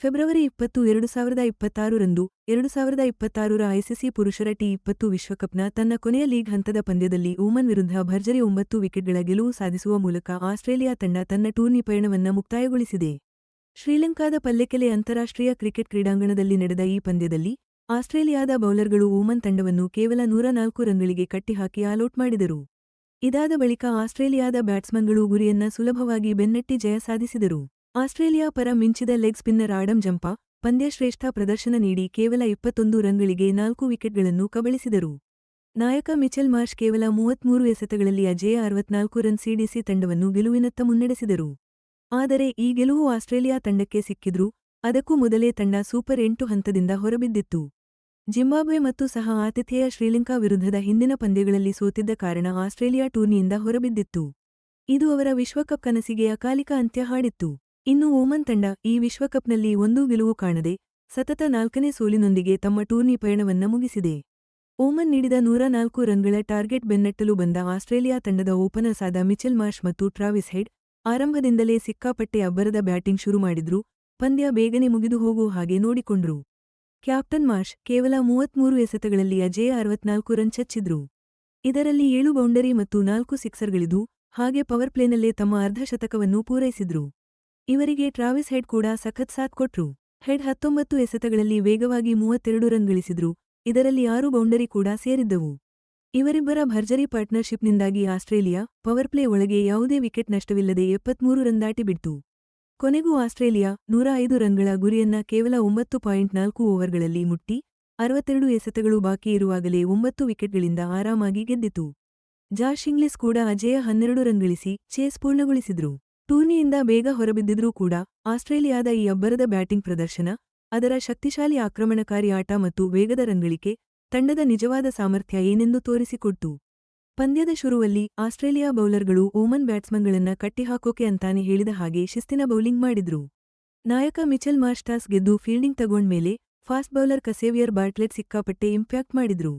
February 20, 2026 ರಂದು 2026ರ ICC ಪುರುಷರ T20 ವಿಶ್ವಕಪ್ನ ತನ್ನ ಕೊನೆಯ ಲೀಗ್ ಹಂತದ ಪಂದ್ಯದಲ್ಲಿ ಓಮನ್ ವಿರುದ್ಧ ಭರ್ಜರಿ 9 ವಿಕೆಟ್ಗಳ ಗೆಲುವು ಸಾಧಿಸುವ ಮೂಲಕ ಆಸ್ಟ್ರೇಲಿಯಾ ತಂಡ ತನ್ನ ಟೂರ್ನಿ ಪಯಣವನ್ನ ಮುಕ್ತಾಯಗೊಳಿಸಿದೆ. ಶ್ರೀಲಂಕಾದ ಪಲ್ಲೆಕೆಲೆ ಅಂತಾರಾಷ್ಟ್ರೀಯ ಕ್ರಿಕೆಟ್ ಕ್ರೀಡಾಂಗಣದಲ್ಲಿ ನಡೆದ ಈ ಪಂದ್ಯದಲ್ಲಿ ಆಸ್ಟ್ರೇಲಿಯಾದ ಬೌಲರ್ಗಳು ಓಮನ್ ತಂಡವನ್ನು ಕೇವಲ 104 ರನ್ಗಳಿಗೆ ಕಟ್ಟಿಹಾಕಿ ಆಲೌಟ್ ಮಾಡಿದರು. ಇದಾದ ಬಳಿಕ ಆಸ್ಟ್ರೇಲಿಯಾದ ಬ್ಯಾಟ್ಸ್ಮನ್ಗಳು ಗುರಿಯನ್ನ ಸುಲಭವಾಗಿ ಬೆನ್ನಟ್ಟಿ ಜಯ ಸಾಧಿಸಿದರು. ಆಸ್ಟ್ರೇಲಿಯಾ ಪರ ಮಿಂಚಿದ ಲೆಗ್ ಸ್ಪಿನ್ನರ್ ಆಡಮ್ ಜಂಪಾ ಪಂದ್ಯಶ್ರೇಷ್ಠ ಪ್ರದರ್ಶನ ನೀಡಿ ಕೇವಲ 21 ರನ್ಗಳಿಗೆ 4 ವಿಕೆಟ್ಗಳನ್ನು ಕಬಳಿಸಿದರು. ನಾಯಕ ಮಿಚೆಲ್ ಮಾರ್ಷ್ ಕೇವಲ 33 ಎಸೆತಗಳಲ್ಲಿ ಅಜೇಯ 64 ರನ್ ಸಿಡಿಸಿ ತಂಡವನ್ನು ಗೆಲುವಿನತ್ತ ಮುನ್ನಡೆಸಿದರು. ಆದರೆ ಈ ಗೆಲುವು ಆಸ್ಟ್ರೇಲಿಯಾ ತಂಡಕ್ಕೆ ಸಿಕ್ಕಿದ್ರೂ ಅದಕ್ಕೂ ಮೊದಲೇ ತಂಡ ಸೂಪರ್ 8 ಹಂತದಿಂದ ಹೊರಬಿದ್ದಿತ್ತು. ಜಿಂಬಾಬ್ವೆ ಮತ್ತು ಸಹ ಆತಿಥೇಯ ಶ್ರೀಲಂಕಾ ವಿರುದ್ಧದ ಹಿಂದಿನ ಪಂದ್ಯಗಳಲ್ಲಿ ಸೋತಿದ್ದ ಕಾರಣ ಆಸ್ಟ್ರೇಲಿಯಾ ಟೂರ್ನಿಯಿಂದ ಹೊರಬಿದ್ದಿತ್ತು. ಇದು ಅವರ ವಿಶ್ವಕಪ್ ಕನಸಿಗೆ ಅಕಾಲಿಕ ಅಂತ್ಯ ಹಾಡಿತ್ತು. ಇನ್ನು ಓಮನ್ ತಂಡ ಈ ವಿಶ್ವಕಪ್ನಲ್ಲಿ ಒಂದೂ ಗೆಲುವು ಕಾಣದೆ ಸತತ 4ನೇ ಸೋಲಿನೊಂದಿಗೆ ತಮ್ಮ ಟೂರ್ನಿ ಪಯಣವನ್ನ ಮುಗಿಸಿದೆ. ಓಮನ್ ನೀಡಿದ 104 ರನ್ಗಳ ಟಾರ್ಗೆಟ್ ಬೆನ್ನಟ್ಟಲು ಬಂದ ಆಸ್ಟ್ರೇಲಿಯಾ ತಂಡದ ಓಪನರ್ಸ್ ಆದ ಮಿಚೆಲ್ ಮಾರ್ಷ್ ಮತ್ತು ಟ್ರಾವಿಸ್ ಹೆಡ್ ಆರಂಭದಿಂದಲೇ ಸಿಕ್ಕಾಪಟ್ಟೆ ಅಬ್ಬರದ ಬ್ಯಾಟಿಂಗ್ ಶುರು ಮಾಡಿದ್ರು. ಪಂದ್ಯ ಬೇಗನೆ ಮುಗಿದು ಹೋಗೋ ಹಾಗೆ ನೋಡಿಕೊಂಡ್ರು. ಕ್ಯಾಪ್ಟನ್ ಮಾರ್ಷ್ ಕೇವಲ 33 ಎಸೆತಗಳಲ್ಲಿ ಅಜೇಯ 64 ರನ್ ಚಚ್ಚಿದ್ರು. ಇದರಲ್ಲಿ 7 ಬೌಂಡರಿ ಮತ್ತು 4 ಸಿಕ್ಸರ್ಗಳಿದ್ವು. ಹಾಗೆ ಪವರ್ ಪ್ಲೇನಲ್ಲೇ ತಮ್ಮ ಅರ್ಧ ಶತಕವನ್ನೂ ಪೂರೈಸಿದ್ರು. ಇವರಿಗೆ ಟ್ರಾವಿಸ್ ಹೆಡ್ ಕೂಡ ಸಖತ್ ಸಾಥ್ ಕೊಟ್ರು. ಹೆಡ್ 19 ಎಸೆತಗಳಲ್ಲಿ ವೇಗವಾಗಿ 32 ರನ್ ಗಳಿಸಿದ್ರು. ಇದರಲ್ಲಿ 6 ಬೌಂಡರಿ ಕೂಡ ಸೇರಿದ್ದವು. ಇವರಿಬ್ಬರ ಭರ್ಜರಿ ಪಾರ್ಟ್ನರ್ಶಿಪ್ನಿಂದಾಗಿ ಆಸ್ಟ್ರೇಲಿಯಾ ಪವರ್ ಪ್ಲೇ ಒಳಗೆ ಯಾವುದೇ ವಿಕೆಟ್ ನಷ್ಟವಿಲ್ಲದೆ 73 ರನ್ ದಾಟಿಬಿಡ್ತು. ಕೊನೆಗೂ ಆಸ್ಟ್ರೇಲಿಯಾ 105 ರನ್ಗಳ ಗುರಿಯನ್ನ ಕೇವಲ 9.4 ಓವರ್ಗಳಲ್ಲಿ ಮುಟ್ಟಿ 62 ಎಸೆತಗಳು ಬಾಕಿ ಇರುವಾಗಲೇ 9 ವಿಕೆಟ್ಗಳಿಂದ ಆರಾಮಾಗಿ ಗೆದ್ದಿತು. ಜಾಶ್ ಇಂಗ್ಲಿಸ್ ಕೂಡ ಅಜೇಯ 12 ರನ್ ಗಳಿಸಿ ಚೇಸ್ ಪೂರ್ಣಗೊಳಿಸಿದ್ರು. ಟೂರ್ನಿಯಿಂದ ಬೇಗ ಹೊರಬಿದ್ದಿದ್ರೂ ಕೂಡ ಆಸ್ಟ್ರೇಲಿಯಾದ ಈ ಅಬ್ಬರದ ಬ್ಯಾಟಿಂಗ್ ಪ್ರದರ್ಶನ, ಅದರ ಶಕ್ತಿಶಾಲಿ ಆಕ್ರಮಣಕಾರಿ ಆಟ ಮತ್ತು ವೇಗದ ರನ್ಗಳಿಕೆ ತಂಡದ ನಿಜವಾದ ಸಾಮರ್ಥ್ಯ ಏನೆಂದು ತೋರಿಸಿಕೊಡ್ತು. ಪಂದ್ಯದ ಶುರುವಲ್ಲಿ ಆಸ್ಟ್ರೇಲಿಯಾ ಬೌಲರ್ಗಳು ಓಮನ್ ಬ್ಯಾಟ್ಸ್ಮನ್ಗಳನ್ನ ಕಟ್ಟಿಹಾಕೋಕೆ ಅಂತಾನೆ ಹೇಳಿದ ಹಾಗೆ ಶಿಸ್ತಿನ ಬೌಲಿಂಗ್ ಮಾಡಿದ್ರು. ನಾಯಕ ಮಿಚೆಲ್ ಮಾರ್ಷ್ ಟಾಸ್ ಗೆದ್ದು ಫೀಲ್ಡಿಂಗ್ ತಗೊಂಡ್ಮೇಲೆ ಫಾಸ್ಟ್ ಬೌಲರ್ ಕಸೇವಿಯರ್ ಬಾರ್ಟ್ಲೆಟ್ ಸಿಕ್ಕಾಪಟ್ಟೆ ಇಂಪ್ಯಾಕ್ಟ್ ಮಾಡಿದ್ರು.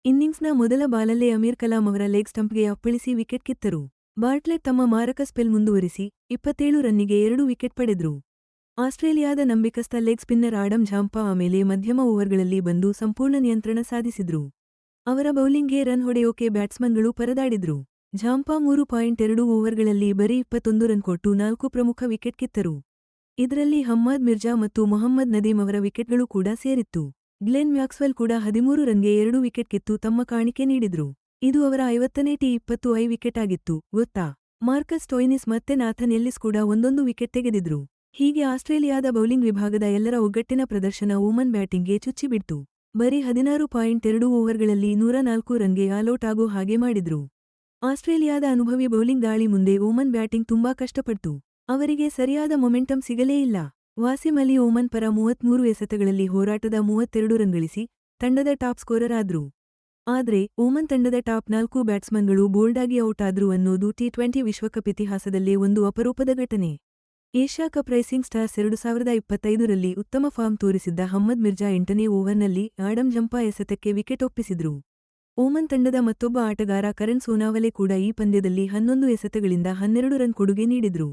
ಇನ್ನಿಂಗ್ಸ್ನ ಮೊದಲ ಬಾಲಲ್ಲೇ ಅಮೀರ್ ಕಲಾಂ ಅವರ ಲೆಗ್ ಸ್ಟಂಪ್ಗೆ ಅಪ್ಪಳಿಸಿ ವಿಕೆಟ್ ಕಿತ್ತರು. ಬಾರ್ಟ್ಲೆಟ್ ತಮ್ಮ ಮಾರಕ ಸ್ಪೆಲ್ ಮುಂದುವರಿಸಿ 27 ರನ್ನಿಗೆ 2 ವಿಕೆಟ್ ಪಡೆದ್ರು. ಆಸ್ಟ್ರೇಲಿಯಾದ ನಂಬಿಕಸ್ಥ ಲೆಗ್ ಸ್ಪಿನ್ನರ್ ಆಡಮ್ ಝಾಂಪಾ ಆಮೇಲೆ ಮಧ್ಯಮ ಓವರ್ಗಳಲ್ಲಿ ಬಂದು ಸಂಪೂರ್ಣ ನಿಯಂತ್ರಣ ಸಾಧಿಸಿದ್ರು. ಅವರ ಬೌಲಿಂಗ್ಗೆ ರನ್ ಹೊಡೆಯೋಕೆ ಬ್ಯಾಟ್ಸ್ಮನ್ಗಳು ಪರದಾಡಿದ್ರು. ಝಾಂಪಾ 3.2 ಓವರ್ಗಳಲ್ಲಿ ಬರೀ 21 ರನ್ ಕೊಟ್ಟು 4 ಪ್ರಮುಖ ವಿಕೆಟ್ ಕಿತ್ತರು. ಇದರಲ್ಲಿ ಹಮ್ಮಾದ್ ಮಿರ್ಜಾ ಮತ್ತು ಮೊಹಮ್ಮದ್ ನದೀಮ್ ಅವರ ವಿಕೆಟ್ಗಳು ಕೂಡ ಸೇರಿತ್ತು. ಗ್ಲೆನ್ ಮ್ಯಾಕ್ಸ್ವೆಲ್ ಕೂಡ 13 ರನ್ಗೆ 2 ವಿಕೆಟ್ ಕಿತ್ತು ತಮ್ಮ ಕಾಣಿಕೆ ನೀಡಿದ್ರು. ಇದು ಅವರ 50ನೇ ಟಿ20 ವಿಕೆಟ್ ಆಗಿತ್ತು ಗೊತ್ತಾ. ಮಾರ್ಕಸ್ ಸ್ಟೋಯ್ನಿಸ್ ಮತ್ತೆ ನಾಥನ್ ಎಲ್ಲಿಸ್ ಕೂಡ ಒಂದೊಂದು ವಿಕೆಟ್ ತೆಗೆದಿದ್ರು. ಹೀಗೆ ಆಸ್ಟ್ರೇಲಿಯಾದ ಬೌಲಿಂಗ್ ವಿಭಾಗದ ಎಲ್ಲರ ಒಗ್ಗಟ್ಟಿನ ಪ್ರದರ್ಶನ ಓಮನ್ ಬ್ಯಾಟಿಂಗ್ಗೆ ಚುಚ್ಚಿಬಿಡ್ತು. ಬರೀ 16.2 ಓವರ್ಗಳಲ್ಲಿ 104 ರನ್ಗೆ ಆಲೌಟ್ ಆಗೋ ಹಾಗೆ ಮಾಡಿದ್ರು. ಆಸ್ಟ್ರೇಲಿಯಾದ ಅನುಭವಿ ಬೌಲಿಂಗ್ ದಾಳಿ ಮುಂದೆ ಓಮನ್ ಬ್ಯಾಟಿಂಗ್ ತುಂಬಾ ಕಷ್ಟಪಟ್ಟು ಅವರಿಗೆ ಸರಿಯಾದ ಮೊಮೆಂಟಮ್ ಸಿಗಲೇ ಇಲ್ಲ. ವಾಸಿಂ ಅಲಿ ಓಮನ್ ಪರ 33 ಎಸೆತಗಳಲ್ಲಿ ಹೋರಾಟದ 32 ರನ್ ಗಳಿಸಿ ತಂಡದ ಟಾಪ್ ಸ್ಕೋರರ್ ಆದ್ರು. ಆದ್ರೆ ಓಮನ್ ತಂಡದ ಟಾಪ್ 4 ಬ್ಯಾಟ್ಸ್ಮನ್ಗಳು ಬೋಲ್ಡಾಗಿ ಔಟ್ ಆದ್ರು ಅನ್ನೋದು ಟಿ20 ವಿಶ್ವಕಪ್ ಇತಿಹಾಸದಲ್ಲೇ ಒಂದು ಅಪರೂಪದ ಘಟನೆ. ಏಷ್ಯಾ ಕಪ್ ರೈಸಿಂಗ್ ಸ್ಟಾರ್ಸ್ 2025ರಲ್ಲಿ ಉತ್ತಮ ಫಾರ್ಮ್ ತೋರಿಸಿದ್ದ ಹಮ್ಮದ್ ಮಿರ್ಜಾ 8ನೇ ಓವರ್ನಲ್ಲಿ ಆಡಮ್ ಜಂಪಾ ಎಸೆತಕ್ಕೆ ವಿಕೆಟ್ ಒಪ್ಪಿಸಿದ್ರು. ಓಮನ್ ತಂಡದ ಮತ್ತೊಬ್ಬ ಆಟಗಾರ ಕರಣ್ ಸೋನಾವಲೆ ಕೂಡ ಈ ಪಂದ್ಯದಲ್ಲಿ 11 ಎಸೆತಗಳಿಂದ 12 ರನ್ ಕೊಡುಗೆ ನೀಡಿದ್ರು.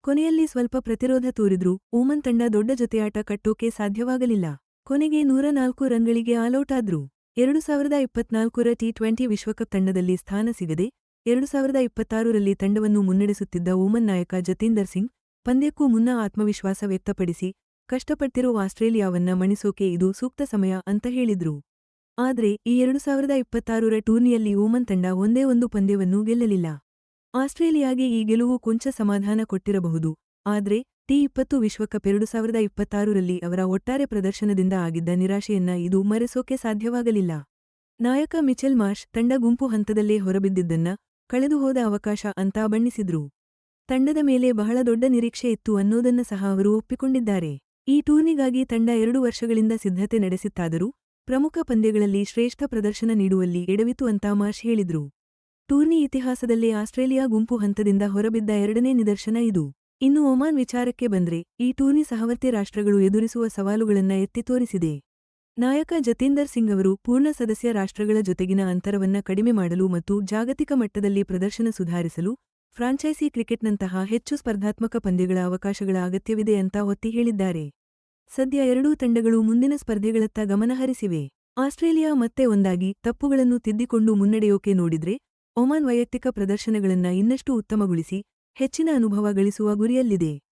ಕೊನೆಯಲ್ಲಿ ಸ್ವಲ್ಪ ಪ್ರತಿರೋಧ ತೋರಿದ್ರು. ಓಮನ್ ತಂಡ ದೊಡ್ಡ ಜೊತೆಯಾಟ ಕಟ್ಟೋಕೆ ಸಾಧ್ಯವಾಗಲಿಲ್ಲ. ಕೊನೆಗೆ 104 ರನ್ಗಳಿಗೆ ಆಲೌಟ್ ಆದ್ರು. 2024ರ ಟಿ20 ವಿಶ್ವಕಪ್ ತಂಡದಲ್ಲಿ ಸ್ಥಾನ ಸಿಗದೆ 2026ರಲ್ಲಿ ತಂಡವನ್ನು ಮುನ್ನಡೆಸುತ್ತಿದ್ದ ಓಮನ್ ನಾಯಕ ಜತೀಂದರ್ ಸಿಂಗ್ ಪಂದ್ಯಕ್ಕೂ ಮುನ್ನ ಆತ್ಮವಿಶ್ವಾಸ ವ್ಯಕ್ತಪಡಿಸಿ ಕಷ್ಟಪಟ್ಟಿರೋ ಆಸ್ಟ್ರೇಲಿಯಾವನ್ನ ಮಣಿಸೋಕೆ ಇದು ಸೂಕ್ತ ಸಮಯ ಅಂತ ಹೇಳಿದ್ರು. ಆದ್ರೆ ಈ 2026ರ ಟೂರ್ನಿಯಲ್ಲಿ ಓಮನ್ ತಂಡ ಒಂದೇ ಒಂದು ಪಂದ್ಯವನ್ನೂ ಗೆಲ್ಲಲಿಲ್ಲ. ಆಸ್ಟ್ರೇಲಿಯಾಗೆ ಈ ಗೆಲುವು ಕೊಂಚ ಸಮಾಧಾನ ಕೊಟ್ಟಿರಬಹುದು. ಆದ್ರೆ ಟಿ20 ವಿಶ್ವಕಪ್ 2026ರಲ್ಲಿ ಅವರ ಒಟ್ಟಾರೆ ಪ್ರದರ್ಶನದಿಂದ ಆಗಿದ್ದ ನಿರಾಶೆಯನ್ನ ಇದು ಮರೆಸೋಕೆ ಸಾಧ್ಯವಾಗಲಿಲ್ಲ. ನಾಯಕ ಮಿಚೆಲ್ ಮಾರ್ಷ್ ತಂಡ ಗುಂಪು ಹಂತದಲ್ಲೇ ಹೊರಬಿದ್ದಿದ್ದನ್ನ ಕಳೆದುಹೋದ ಅವಕಾಶ ಅಂತ ಬಣ್ಣಿಸಿದ್ರು. ತಂಡದ ಮೇಲೆ ಬಹಳ ದೊಡ್ಡ ನಿರೀಕ್ಷೆ ಇತ್ತು ಅನ್ನೋದನ್ನ ಸಹ ಅವರು ಒಪ್ಪಿಕೊಂಡಿದ್ದಾರೆ. ಈ ಟೂರ್ನಿಗಾಗಿ ತಂಡ 2 ವರ್ಷಗಳಿಂದ ಸಿದ್ಧತೆ ನಡೆಸಿತ್ತಾದರೂ ಪ್ರಮುಖ ಪಂದ್ಯಗಳಲ್ಲಿ ಶ್ರೇಷ್ಠ ಪ್ರದರ್ಶನ ನೀಡುವಲ್ಲಿ ಎಡವಿತು ಅಂತ ಮಾರ್ಷ್ ಹೇಳಿದ್ರು. ಟೂರ್ನಿ ಇತಿಹಾಸದಲ್ಲೇ ಆಸ್ಟ್ರೇಲಿಯಾ ಗುಂಪು ಹಂತದಿಂದ ಹೊರಬಿದ್ದ 2ನೇ ನಿದರ್ಶನ ಇದು. ಇನ್ನು ಒಮಾನ್ ವಿಚಾರಕ್ಕೆ ಬಂದ್ರೆ ಈ ಟೂರ್ನಿ ಸಹವರ್ತಿ ರಾಷ್ಟ್ರಗಳು ಎದುರಿಸುವ ಸವಾಲುಗಳನ್ನ ಎತ್ತಿ ತೋರಿಸಿದೆ. ನಾಯಕ ಜತೀಂದರ್ ಸಿಂಗ್ ಅವರು ಪೂರ್ಣ ಸದಸ್ಯ ರಾಷ್ಟ್ರಗಳ ಜೊತೆಗಿನ ಅಂತರವನ್ನ ಕಡಿಮೆ ಮಾಡಲು ಮತ್ತು ಜಾಗತಿಕ ಮಟ್ಟದಲ್ಲಿ ಪ್ರದರ್ಶನ ಸುಧಾರಿಸಲು ಫ್ರಾಂಚೈಸಿ ಕ್ರಿಕೆಟ್ನಂತಹ ಹೆಚ್ಚು ಸ್ಪರ್ಧಾತ್ಮಕ ಪಂದ್ಯಗಳ ಅವಕಾಶಗಳ ಅಗತ್ಯವಿದೆ ಅಂತ ಒತ್ತಿ ಹೇಳಿದ್ದಾರೆ. ಸದ್ಯ ಎರಡೂ ತಂಡಗಳು ಮುಂದಿನ ಸ್ಪರ್ಧೆಗಳತ್ತ ಗಮನಹರಿಸಿವೆ. ಆಸ್ಟ್ರೇಲಿಯಾ ಮತ್ತೆ ಒಂದಾಗಿ ತಪ್ಪುಗಳನ್ನು ತಿದ್ದಿಕೊಂಡು ಮುನ್ನಡೆಯೋಕೆ ನೋಡಿದ್ರೆ, ಒಮಾನ್ ವೈಯಕ್ತಿಕ ಪ್ರದರ್ಶನಗಳನ್ನ ಇನ್ನಷ್ಟು ಉತ್ತಮಗೊಳಿಸಿ, ಹೆಚ್ಚಿನ ಅನುಭವ ಗಳಿಸುವ ಗುರಿಯಲ್ಲಿದೆ.